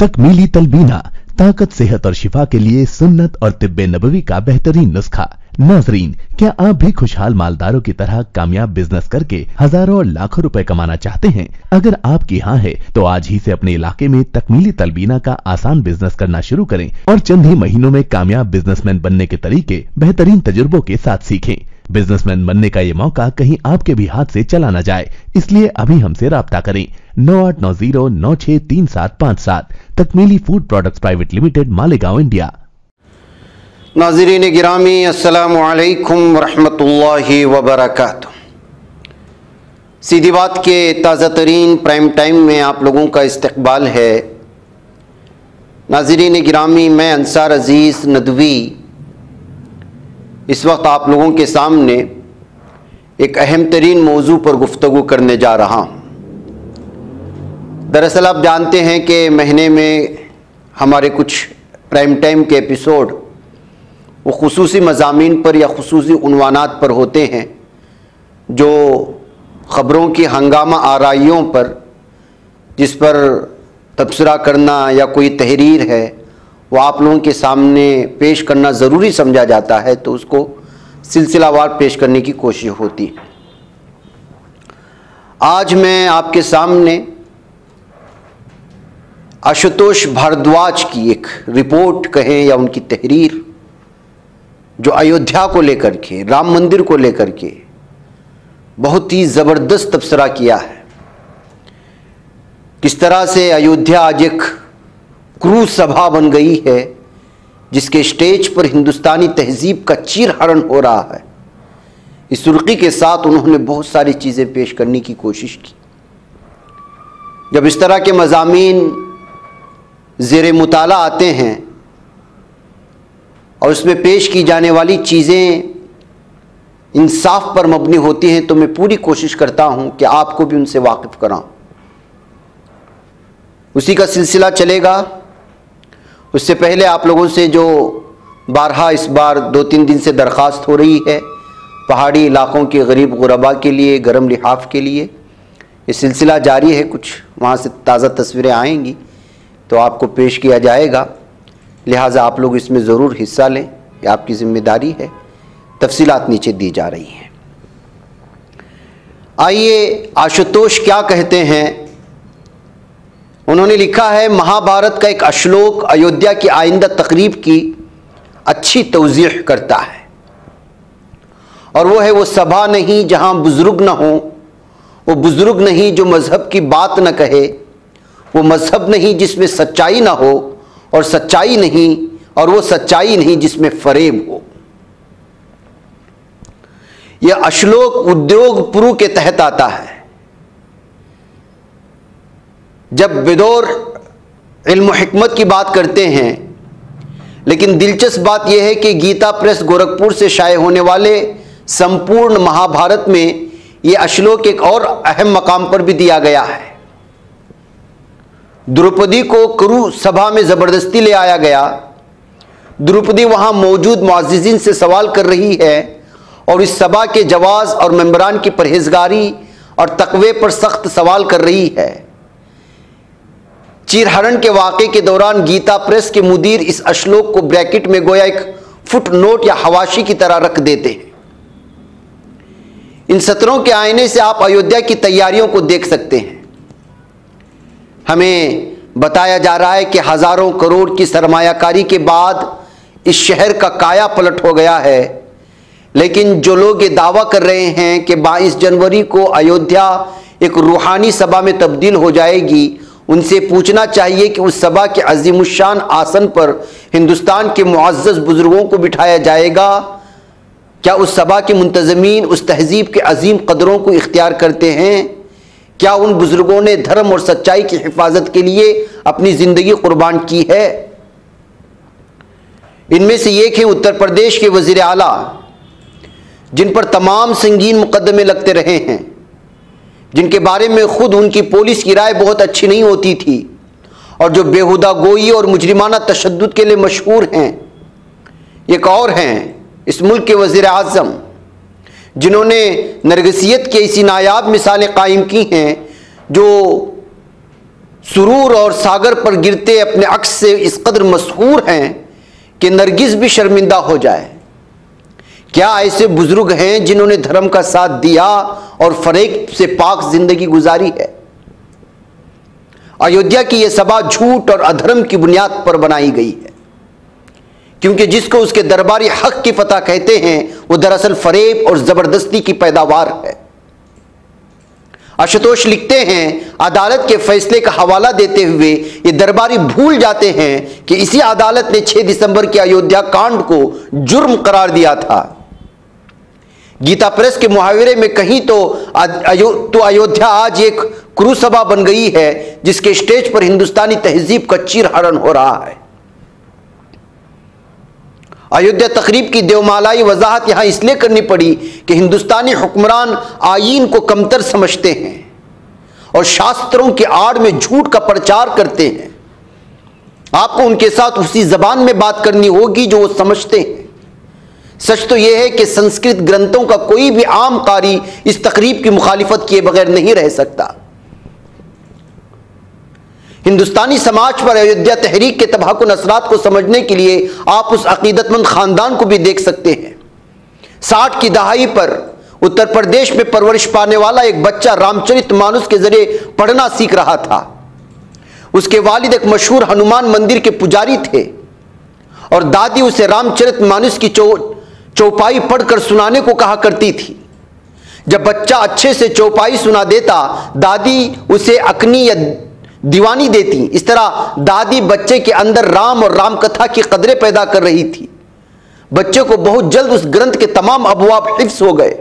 तकमीली तलबीना, ताकत, सेहत और शिफा के लिए सुन्नत और तिब्बे नबवी का बेहतरीन नुस्खा। नाजरीन, क्या आप भी खुशहाल मालदारों की तरह कामयाब बिजनेस करके हजारों और लाखों रुपए कमाना चाहते हैं? अगर आपकी हाँ है तो आज ही से अपने इलाके में तकमीली तलबीना का आसान बिजनेस करना शुरू करें और चंद ही महीनों में कामयाब बिजनेसमैन बनने के तरीके बेहतरीन तजुर्बों के साथ सीखें। बिजनेसमैन बनने का ये मौका कहीं आपके भी हाथ से चला न जाए, इसलिए अभी हमसे राब्ता करें। 9890963757। Takmeeli food products private limited, Malegaon, India. नाज़रीन गिरामी, अस्सलामु अलैकुम वरहमतुल्लाहि वबरकातुह। सीधी बात के ताज़ा तरीन प्राइम टाइम में आप लोगों का इस्तकबाल है। नाज़रीन गिरामी, मैं अंसार अज़ीज़ नदवी इस वक्त आप लोगों के सामने एक अहम तरीन मौजू पर गुफ्तगू करने जा रहा हूँ। दरअसल आप जानते हैं कि महीने में हमारे कुछ प्राइम टाइम के एपिसोड वो खुसूसी मज़ामीन पर या खुसूसी उन्वानात पर होते हैं, जो ख़बरों की हंगामा आराइयों पर, जिस पर तबसरा करना या कोई तहरीर है वो आप लोगों के सामने पेश करना ज़रूरी समझा जाता है, तो उसको सिलसिलावार पेश करने की कोशिश होती है। आज मैं आपके सामने आशुतोष भारद्वाज की एक रिपोर्ट कहें या उनकी तहरीर, जो अयोध्या को लेकर के, राम मंदिर को लेकर के बहुत ही ज़बरदस्त तबसरा किया है। किस तरह से अयोध्या आज एक क्रूज सभा बन गई है, जिसके स्टेज पर हिंदुस्तानी तहजीब का चीरहरण हो रहा है। इस सुर्खी के साथ उन्होंने बहुत सारी चीज़ें पेश करने की कोशिश की। जब इस तरह के मज़ामीन ज़ेरे मुताला आते हैं और उसमें पेश की जाने वाली चीज़ें इंसाफ पर मबनी होती हैं, तो मैं पूरी कोशिश करता हूं कि आपको भी उनसे वाकिफ़ कराऊं। उसी का सिलसिला चलेगा। उससे पहले आप लोगों से जो बारहा इस बार 2-3 दिन से दरख्वास्त हो रही है, पहाड़ी इलाकों के गरीब गुरबा के लिए गर्म लिहाफ के लिए, ये सिलसिला जारी है। कुछ वहाँ से ताज़ा तस्वीरें आएंगी तो आपको पेश किया जाएगा, लिहाजा आप लोग इसमें ज़रूर हिस्सा लें, ये आपकी ज़िम्मेदारी है। तफसीलात नीचे दी जा रही हैं। आइए आशुतोष क्या कहते हैं। उन्होंने लिखा है, महाभारत का एक श्लोक अयोध्या की आइंदा तकरीब की अच्छी तौज़ीह करता है, और वो है, वो सभा नहीं जहां बुजुर्ग न हो, वो बुजुर्ग नहीं जो मजहब की बात न कहे, वो मजहब नहीं जिसमें सच्चाई ना हो, और सच्चाई नहीं, और वो सच्चाई नहीं जिसमें फरेब हो। यह श्लोक उद्योग पुरु के तहत आता है। जब बिदौर इल्म हिकमत की बात करते हैं, लेकिन दिलचस्प बात यह है कि गीता प्रेस गोरखपुर से शाये होने वाले संपूर्ण महाभारत में यह श्लोक एक और अहम मकाम पर भी दिया गया है। द्रौपदी को कुरु सभा में जबरदस्ती ले आया गया। द्रौपदी वहां मौजूद मुअज़्ज़िज़ीन से सवाल कर रही है और इस सभा के जवाज और मेंबरान की परहेजगारी और तकवे पर सख्त सवाल कर रही है। चीरहरण के वाक़े के दौरान गीता प्रेस के मुदीर इस श्लोक को ब्रैकेट में गोया एक फुट नोट या हवाशी की तरह रख देते हैं। इन सत्रों के आईने से आप अयोध्या की तैयारियों को देख सकते हैं। हमें बताया जा रहा है कि हजारों करोड़ की सरमायाकारी के बाद इस शहर का काया पलट हो गया है, लेकिन जो लोग ये दावा कर रहे हैं कि 22 जनवरी को अयोध्या एक रूहानी सभा में तब्दील हो जाएगी, उनसे पूछना चाहिए कि उस सभा के अजीमुशान आसन पर हिंदुस्तान के मुअज़्ज़ज़ बुजुर्गों को बिठाया जाएगा। क्या उस सभा के मुंतज़मीन उस तहजीब के अजीम कदरों को इख्तियार करते हैं? क्या उन बुजुर्गों ने धर्म और सच्चाई की हिफाजत के लिए अपनी ज़िंदगी कुर्बान की है? इनमें से एक हैं उत्तर प्रदेश के वज़ीर आला, जिन पर तमाम संगीन मुकदमे लगते रहे हैं, जिनके बारे में खुद उनकी पुलिस की राय बहुत अच्छी नहीं होती थी, और जो बेहुदा गोई और मुजरिमाना तशद्दुद के लिए मशहूर हैं। एक और हैं इस मुल्क के वज़ीर आज़म, जिन्होंने नरगसियत की ऐसी नायाब मिसालें कायम की हैं जो सुरूर और सागर पर गिरते अपने अक्स से इस कदर मशहूर हैं कि नरगिस भी शर्मिंदा हो जाए। क्या ऐसे बुजुर्ग हैं जिन्होंने धर्म का साथ दिया और फरेब से पाक जिंदगी गुजारी है। अयोध्या की यह सभा झूठ और अधर्म की बुनियाद पर बनाई गई है, क्योंकि जिसको उसके दरबारी हक की फतह कहते हैं वो दरअसल फरेब और जबरदस्ती की पैदावार है। आशुतोष लिखते हैं, अदालत के फैसले का हवाला देते हुए ये दरबारी भूल जाते हैं कि इसी अदालत ने 6 दिसंबर के अयोध्या कांड को जुर्म करार दिया था। गीता प्रेस के मुहावरे में कहीं तो अयोध्या आज एक क्रूसभा बन गई है जिसके स्टेज पर हिंदुस्तानी तहजीब का चीरहरण हो रहा है। अयोध्या तकरीब की देवमालाई वजाहत यहां इसलिए करनी पड़ी कि हिंदुस्तानी हुक्मरान आईन को कमतर समझते हैं और शास्त्रों की आड़ में झूठ का प्रचार करते हैं। आपको उनके साथ उसी जबान में बात करनी होगी जो वो समझते हैं। सच तो यह है कि संस्कृत ग्रंथों का कोई भी आम कारी इस तकरीब की मुखालिफत किए बगैर नहीं रह सकता। हिंदुस्तानी समाज पर अयोध्या तहरीक के तबाहकुन असरात को समझने के लिए आप उस अकीदतमंद खानदान को भी देख सकते हैं। 60 की दहाई पर उत्तर प्रदेश में परवरिश पाने वाला एक बच्चा रामचरितमानस के जरिए पढ़ना सीख रहा था। उसके वालिद एक मशहूर हनुमान मंदिर के पुजारी थे और दादी उसे रामचरितमानस की चौपाई पढ़कर सुनाने को कहा करती थी। जब बच्चा अच्छे से चौपाई सुना देता, दादी उसे अकनी या दीवानी देती। इस तरह दादी बच्चे के अंदर राम और राम कथा की कदरें पैदा कर रही थी। बच्चे को बहुत जल्द उस ग्रंथ के तमाम अबवाब हिफ्स हो गए।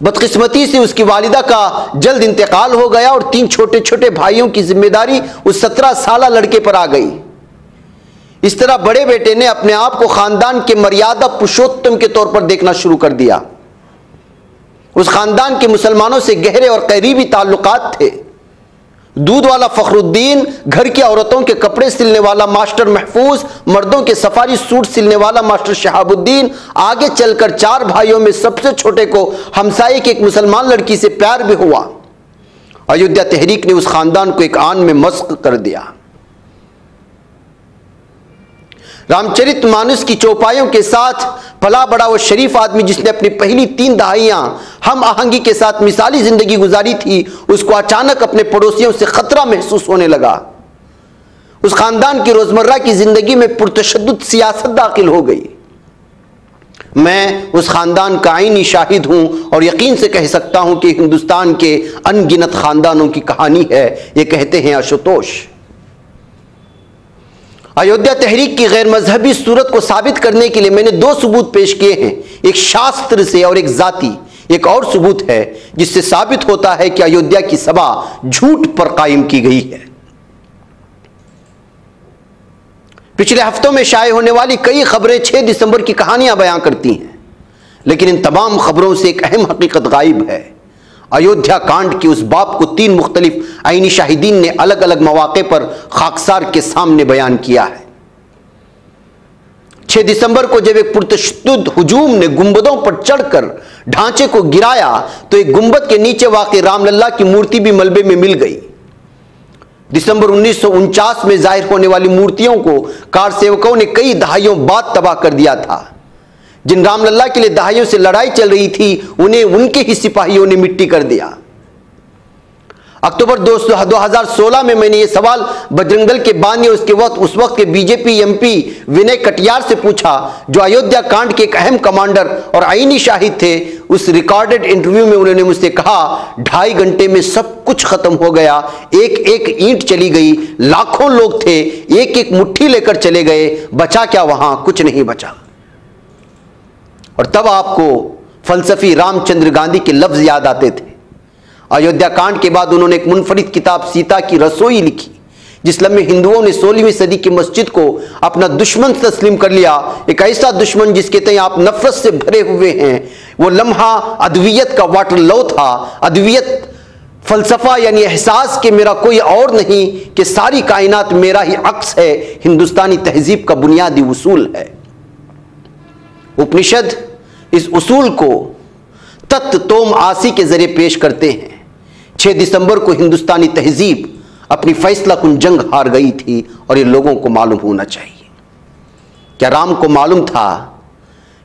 बदकिस्मती से उसकी वालिदा का जल्द इंतकाल हो गया और 3 छोटे छोटे भाइयों की जिम्मेदारी उस 17 साला लड़के पर आ गई। इस तरह बड़े बेटे ने अपने आप को खानदान के मर्यादा पुरुषोत्तम के तौर पर देखना शुरू कर दिया। उस खानदान के मुसलमानों से गहरे और करीबी ताल्लुकात थे। दूध वाला फखरुद्दीन, घर की औरतों के कपड़े सिलने वाला मास्टर महफूज, मर्दों के सफारी सूट सिलने वाला मास्टर शहाबुद्दीन, आगे चलकर 4 भाइयों में सबसे छोटे को हमसाये की एक मुसलमान लड़की से प्यार भी हुआ। अयोध्या तहरीक ने उस खानदान को एक आन में मस्क कर दिया। रामचरितमानस की चौपाइयों के साथ पला बड़ा वो शरीफ आदमी जिसने अपनी पहली 3 दहाइयां हम आहंगी के साथ मिसाली जिंदगी गुजारी थी, उसको अचानक अपने पड़ोसियों से खतरा महसूस होने लगा। उस खानदान की रोजमर्रा की जिंदगी में पुरतशद्दुद सियासत दाखिल हो गई। मैं उस खानदान का आईनी शाहिद हूं और यकीन से कह सकता हूं कि हिंदुस्तान के अनगिनत खानदानों की कहानी है। ये कहते हैं आशुतोष। अयोध्या तहरीक की गैर मजहबी सूरत को साबित करने के लिए मैंने 2 सबूत पेश किए हैं, एक शास्त्र से और एक जाति। एक और सबूत है जिससे साबित होता है कि अयोध्या की सभा झूठ पर कायम की गई है। पिछले हफ्तों में शाये होने वाली कई खबरें 6 दिसंबर की कहानियां बयां करती हैं, लेकिन इन तमाम खबरों से एक अहम हकीकत गायब है। अयोध्या कांड की उस बाप को 3 मुख्तलिफ आईनी शाहिदीन ने अलग अलग मौके पर खाकसार के सामने बयान किया है। 6 दिसंबर को जब एक पुरतशद्दुद हुजूम ने गुंबदों पर चढ़कर ढांचे को गिराया तो एक गुंबद के नीचे वाक़ रामलल्ला की मूर्ति भी मलबे में मिल गई। दिसंबर 1949 में जाहिर होने वाली मूर्तियों को कार सेवकों ने कई दहाइयों बाद तबाह कर दिया था। जिन रामलल्ला के लिए दहाइयों से लड़ाई चल रही थी उन्हें उनके ही सिपाहियों ने मिट्टी कर दिया। अक्टूबर 2016 में मैंने ये सवाल बजरंग दल के बानी और उस वक्त के बीजेपी एमपी विनय कटियार से पूछा, जो अयोध्या कांड के एक अहम कमांडर और आईनी शाहिद थे। उस रिकॉर्डेड इंटरव्यू में उन्होंने मुझसे कहा, 2.5 घंटे में सब कुछ खत्म हो गया, एक एक ईंट चली गई, लाखों लोग थे, एक एक मुट्ठी लेकर चले गए, बचा क्या वहां? कुछ नहीं बचा। और तब आपको फलसफी रामचंद्र गांधी के लफ्ज याद आते थे। अयोध्या कांड के बाद उन्होंने एक मुनफरिद किताब सीता की रसोई लिखी, जिस लम्हे हिंदुओं ने 16वीं सदी की मस्जिद को अपना दुश्मन तस्लीम कर लिया। एक ऐसा दुश्मन जिसके तय आप नफरत से भरे हुए हैं। वो लम्हा अद्वियत का वाटर लो था। अद्वियत फलसफा यानी एहसास के मेरा कोई और नहीं, कि सारी कायनात मेरा ही अक्स है, हिंदुस्तानी तहजीब का बुनियादी उसूल है। उपनिषद इस उसूल को तत्व तोम आसी के जरिए पेश करते हैं। 6 दिसंबर को हिंदुस्तानी तहजीब अपनी फैसला कुन जंग हार गई थी और ये लोगों को मालूम होना चाहिए। क्या राम को मालूम था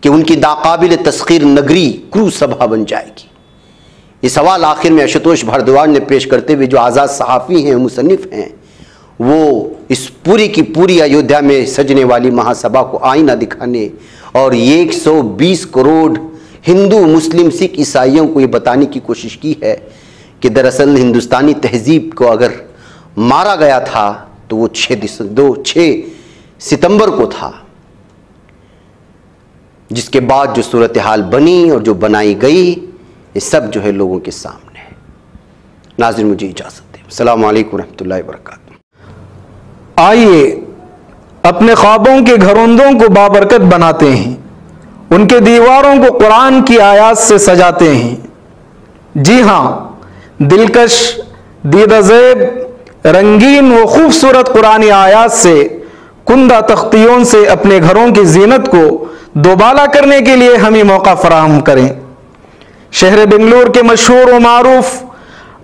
कि उनकी नाकाबिल तस्खीर नगरी क्रूज सभा बन जाएगी? ये सवाल आखिर में आशुतोष भारद्वाज ने पेश करते हुए, जो आज़ाद सहाफ़ी हैं, मुसन्निफ हैं, वो इस पूरी की पूरी अयोध्या में सजने वाली महासभा को आईना दिखाने और 120 करोड़ हिंदू, मुस्लिम, सिख, ईसाइयों को ये बताने की कोशिश की है कि दरअसल हिंदुस्तानी तहजीब को अगर मारा गया था तो वो 6 सितंबर को था, जिसके बाद जो सूरत हाल बनी और जो बनाई गई, ये सब जो है लोगों के सामने है। नाज़रीन, मुझे इजाज़त दें। अस्सलामु अलैकुम रहमतुल्लाहि व बरकातुहू। आइए अपने ख्वाबों के घरौंदों को बाबरकत बनाते हैं, उनके दीवारों को कुरान की आयात से सजाते हैं। जी हाँ, दिलकश, दीदाज़ेब, रंगीन व खूबसूरत कुरानी आयात से कुंदा तख्तियों से अपने घरों की जीनत को दोबाला करने के लिए हमें मौका फराहम करें। शहर बेंगलुरु के मशहूर व मारूफ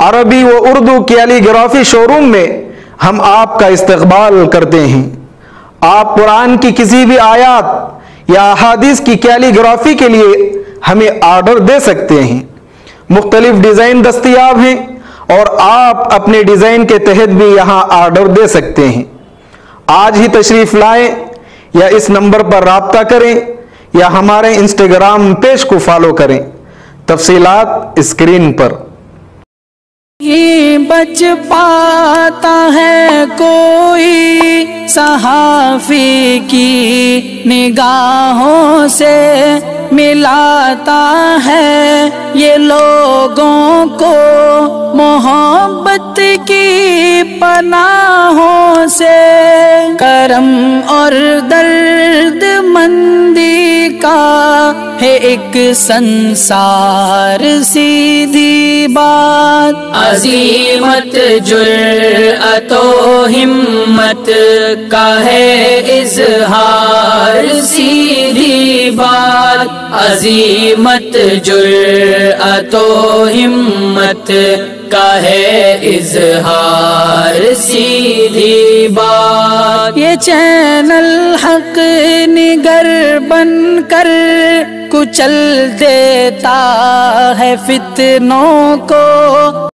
अरबी व उर्दू कैलीग्राफी शोरूम में हम आपका इस्तकबाल करते हैं। आप कुरान की किसी भी आयत या अहादीस की कैलीग्राफी के लिए हमें ऑर्डर दे सकते हैं। मुख्तलिफ डिज़ाइन दस्तयाब हैं और आप अपने डिज़ाइन के तहत भी यहाँ ऑर्डर दे सकते हैं। आज ही तशरीफ़ लाएं या इस नंबर पर राब्ता करें या हमारे इंस्टाग्राम पेज को फॉलो करें। तफसीलात स्क्रीन पर। ये बच पाता है कोई सहाफ़ी की निगाहों से, मिलाता है ये लोगों को मोहब्बत की पनाहों से। करम और दर्द मंदी का है एक संसार सीधी बात। अज़ीमत जुर्अतो हिम्मत का है इज़हार सीधी बात। अज़ीमत जुर्अतो हिम्मत का है इज़हार सीधी बात। ये चैनल हक निगर बनकर कुचल देता है फितनों को,